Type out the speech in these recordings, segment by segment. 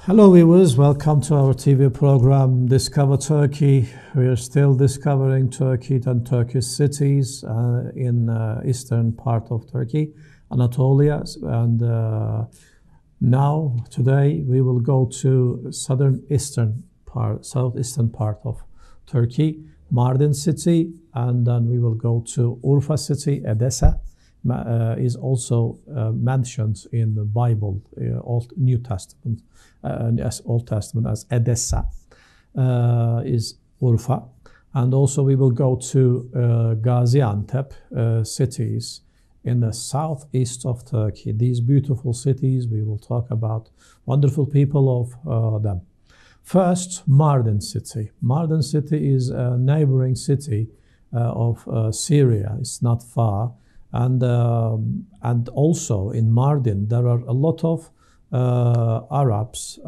Hello viewers, welcome to our TV program Discover Turkey. We are still discovering Turkey and Turkish cities in eastern part of Turkey, Anatolia, and now today we will go to southeastern part of Turkey, Mardin city, and then we will go to Urfa city. Edessa is also mentioned in the Bible, New Testament. As Old Testament as Edessa is Urfa, and also we will go to Gaziantep cities in the southeast of Turkey. These beautiful cities, we will talk about wonderful people of them. First, Mardin city. Mardin city is a neighboring city of Syria. It's not far, and also in Mardin there are a lot of Arabs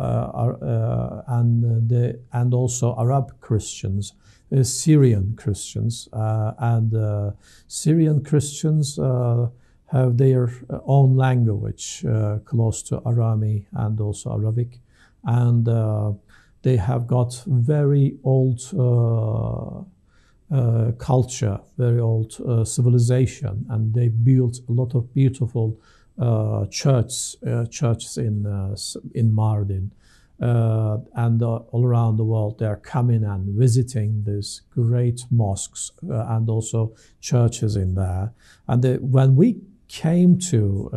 and also Arab Christians, Syrian Christians, and Syrian Christians have their own language close to Arami and also Arabic, and they have got very old culture, very old civilization, and they built a lot of beautiful churches in Mardin, and all around the world they are coming and visiting these great mosques and also churches in there. And when we came to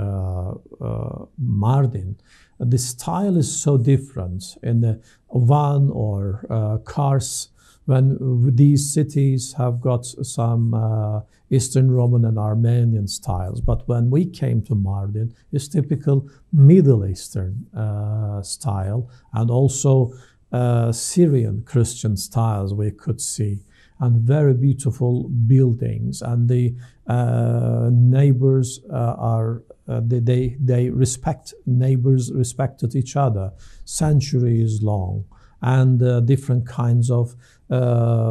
Mardin, the style is so different in the van or cars. When these cities have got some Eastern Roman and Armenian styles, but when we came to Mardin, it's typical Middle Eastern style, and also Syrian Christian styles we could see, and very beautiful buildings, and the neighbors they respect, neighbors respected each other centuries long, and different kinds of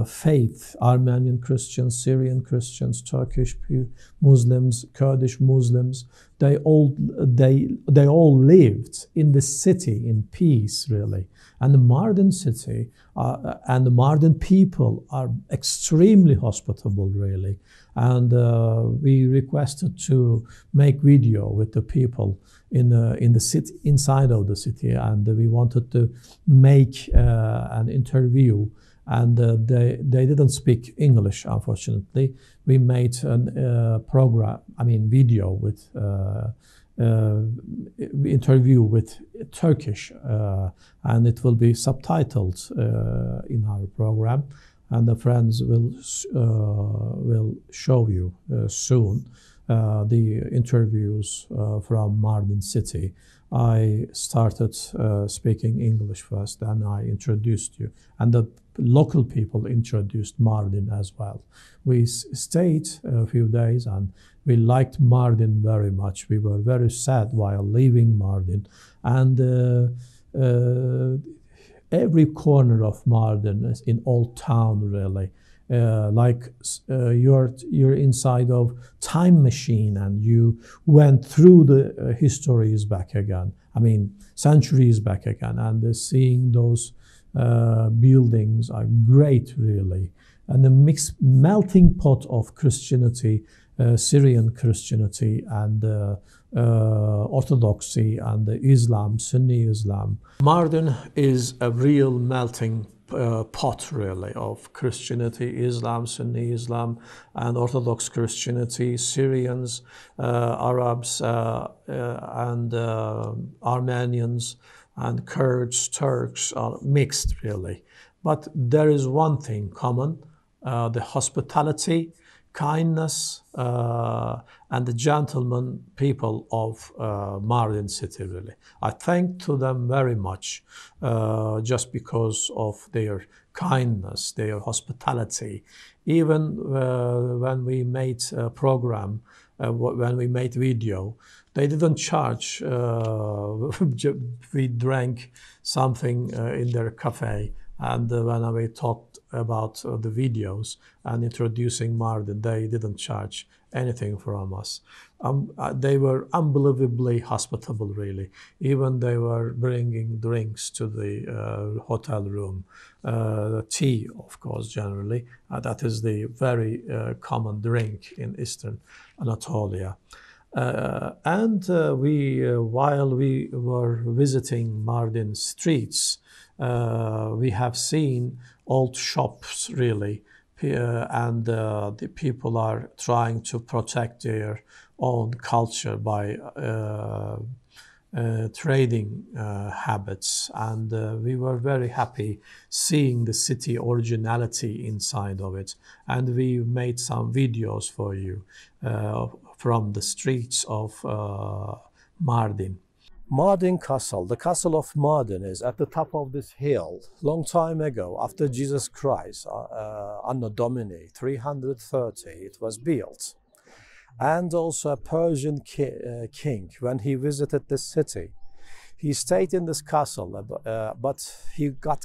faith, Armenian Christians, Syrian Christians, Turkish Muslims, Kurdish Muslims, they all lived in the city in peace, really. And the Mardin city and the Mardin people are extremely hospitable, really. And we requested to make video with the people in the city, inside of the city, and we wanted to make an interview. And they didn't speak English, unfortunately. We made a video with interview with Turkish, and it will be subtitled in our program. and the friends will show you soon the interviews from Mardin city. I started speaking English first, then I introduced you, and the local people introduced Mardin as well. We stayed a few days and we liked Mardin very much. We were very sad while leaving Mardin, and every corner of Mardin is in old town really. Like you're inside of time machine and you went through the histories back again. I mean, centuries back again, and seeing those buildings are great really. And the mixed melting pot of Christianity, Syrian Christianity and Orthodoxy and Islam, Sunni Islam. Mardin is a real melting pot really of Christianity, Islam, Sunni Islam and Orthodox Christianity, Syrians, Arabs and Armenians and Kurds, Turks are mixed really. But there is one thing common, the hospitality, kindness and the gentleman people of Mardin city really. I thank to them very much just because of their kindness, their hospitality. Even when we made a program, when we made video, they didn't charge. We drank something in their cafe, and when we talked about the videos and introducing Mardin, they didn't charge anything from us. They were unbelievably hospitable really. Even they were bringing drinks to the hotel room, tea of course generally. That is the very common drink in Eastern Anatolia. While we were visiting Mardin streets, we have seen old shops really, and the people are trying to protect their own culture by trading habits, and we were very happy seeing the city originality inside of it, and we made some videos for you from the streets of Mardin. Mardin Castle, the castle of Mardin, is at the top of this hill. Long time ago, after Jesus Christ, Anno Domini 330, it was built. And also a Persian king, when he visited this city, he stayed in this castle, but he got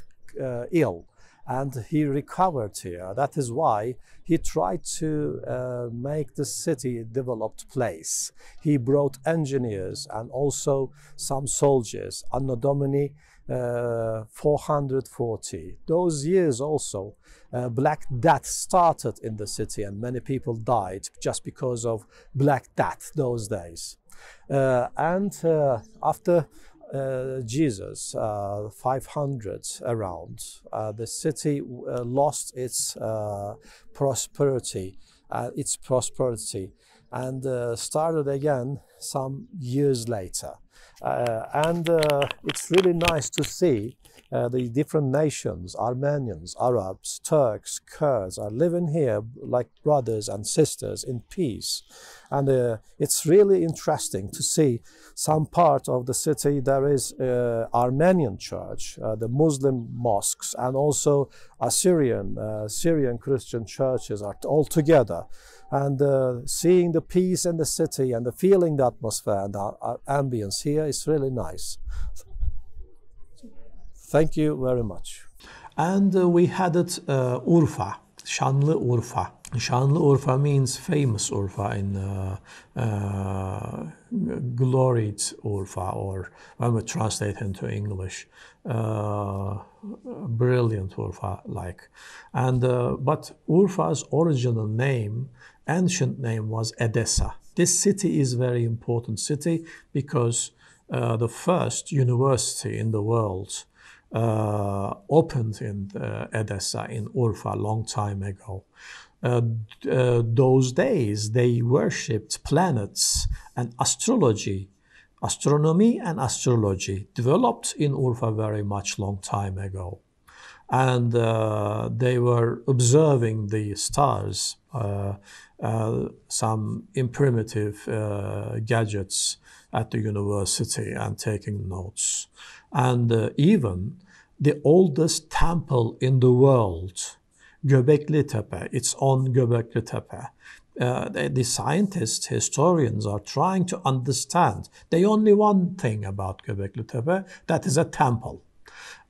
ill and he recovered here. That is why he tried to make the city a developed place. He brought engineers and also some soldiers, Anno Domini 440. Those years also, Black Death started in the city and many people died just because of Black Death those days. After Jesus, 500 around, the city lost its prosperity, and started again some years later. It's really nice to see the different nations, Armenians, Arabs, Turks, Kurds are living here like brothers and sisters in peace. And it's really interesting to see some part of the city there is Armenian church, the Muslim mosques, and also Syrian Christian churches are all together. And seeing the peace in the city and the feeling the atmosphere and the ambience here is really nice. Thank you very much. And we had it Urfa, Şanlıurfa. Şanlıurfa means famous Urfa in gloried Urfa, or when we translate into English, brilliant Urfa like. And but Urfa's original name, ancient name, was Edessa. This city is very important city because the first university in the world opened in Edessa in Urfa a long time ago. Those days they worshipped planets, and astronomy and astrology developed in Urfa very much long time ago. and they were observing the stars, some primitive gadgets at the university, and taking notes. And even the oldest temple in the world, Göbekli Tepe, it's on Göbekli Tepe. The scientists, historians are trying to understand. They only one thing about Göbekli Tepe, that is a temple.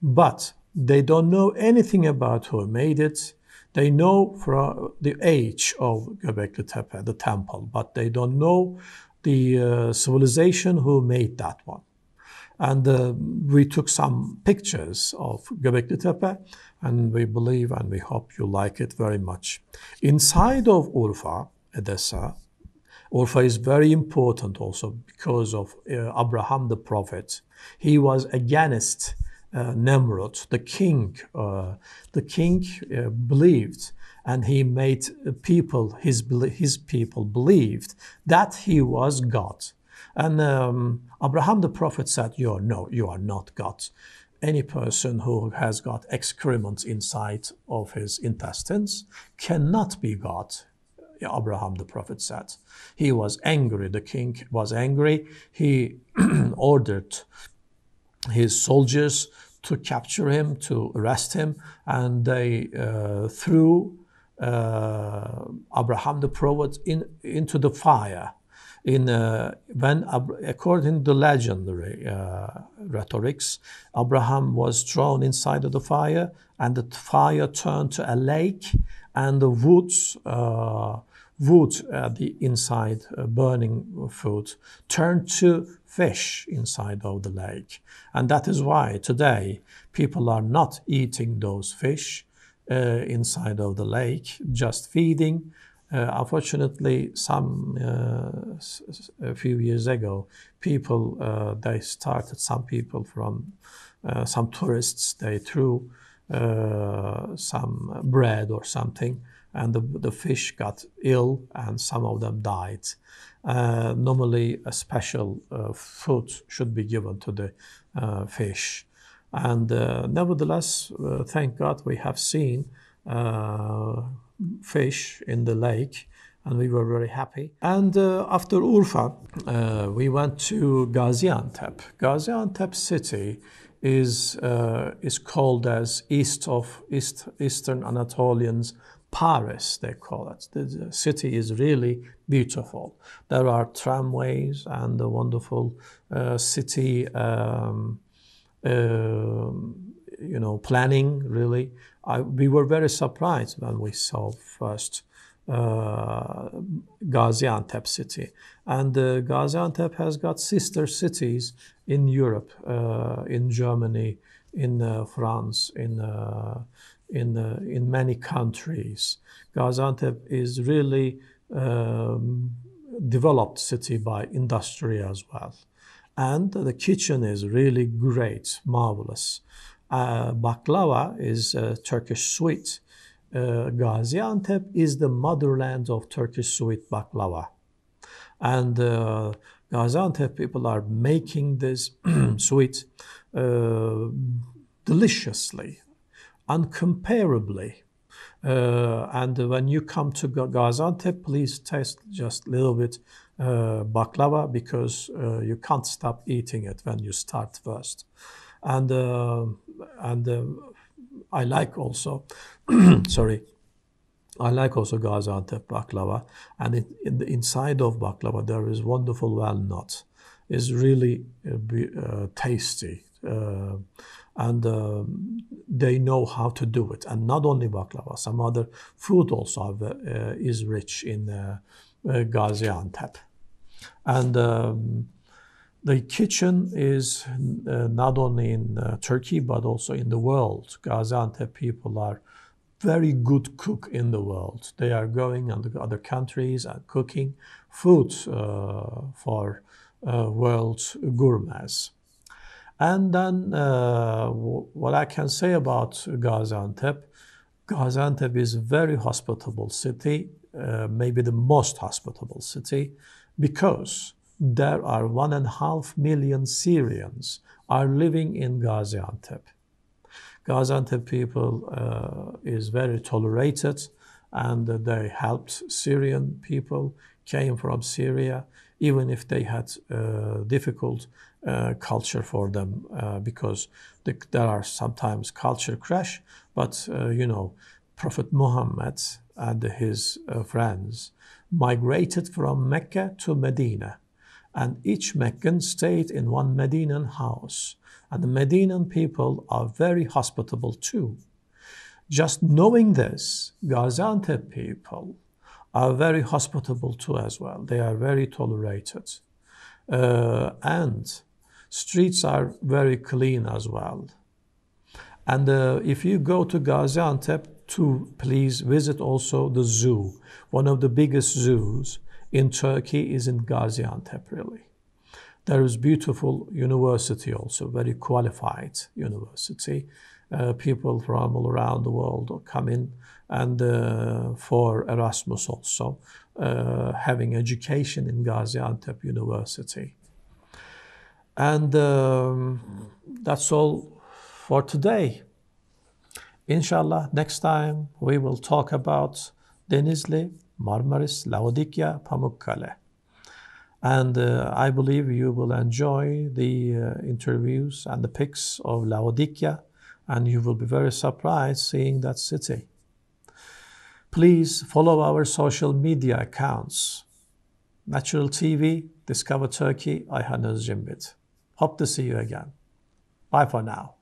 But they don't know anything about who made it. They know from the age of Göbekli Tepe, the temple, but they don't know the civilization who made that one. And we took some pictures of Göbekli Tepe, and we believe and we hope you like it very much. Inside of URFA, Edessa, URFA is very important also because of Abraham the prophet. He was against Nemrod, the king. The king believed, and he made people, his people believed that he was God. And Abraham the prophet said, no, you are not God. Any person who has got excrement inside of his intestines cannot be God, Abraham the prophet said. He was angry, the king was angry. He ordered his soldiers to capture him, to arrest him, and they threw Abraham the prophet into the fire. According to legendary rhetorics, Abraham was thrown inside of the fire, and the fire turned to a lake, and the wood the inside burning food turned to fish inside of the lake. And that is why today people are not eating those fish inside of the lake, just feeding. Unfortunately, a few years ago, some people from some tourists, they threw some bread or something, and the fish got ill and some of them died. Normally, a special food should be given to the fish. And nevertheless, thank God we have seen fish in the lake, and we were very happy. And after Urfa, we went to Gaziantep. Gaziantep city is called as Eastern Anatolians Paris, they call it. The city is really beautiful. There are tramways and a wonderful city planning, really. We were very surprised when we saw first Gaziantep city. And Gaziantep has got sister cities in Europe, in Germany, in France, in many countries. Gaziantep is really developed city by industry as well. And the kitchen is really great, marvelous. Baklava is a Turkish sweet. Gaziantep is the motherland of Turkish sweet baklava. And Gaziantep people are making this sweet deliciously, uncomparably. And when you come to Gaziantep, please taste just a little bit baklava, because you can't stop eating it when you start first. And I like also, sorry, I like also Gaziantep baklava. And in the inside of baklava, there is wonderful walnut. It's really tasty. And they know how to do it. And not only baklava, some other food also is rich in Gaziantep. And the kitchen is not only in Turkey, but also in the world. Gaziantep people are very good cook in the world. They are going to other countries and cooking food for world gourmets. And then what I can say about Gaziantep, Gaziantep is a very hospitable city, maybe the most hospitable city, because there are 1.5 million Syrians are living in Gaziantep. Gaziantep people is very tolerated, and they helped Syrian people, came from Syria, even if they had difficult culture for them because there are sometimes culture clash. But you know, Prophet Muhammad and his friends migrated from Mecca to Medina, and each Meccan stayed in one Medinan house. And the Medinan people are very hospitable too. Just knowing this, Gaziantep people are very hospitable too as well. They are very tolerated. And streets are very clean as well. And if you go to Gaziantep, please visit also the zoo. One of the biggest zoos in Turkey is in Gaziantep, really. There is beautiful university also, very qualified university. People from all around the world come in, and for Erasmus also, having education in Gaziantep University. And that's all for today. Inshallah, next time we will talk about Denizli, Marmaris, Laodikya, Pamukkale. And I believe you will enjoy the interviews and the pics of Laodikya, and you will be very surprised seeing that city. Please follow our social media accounts. Natural TV, Discover Turkey, Ayhan Özcimbit. Hope to see you again. Bye for now.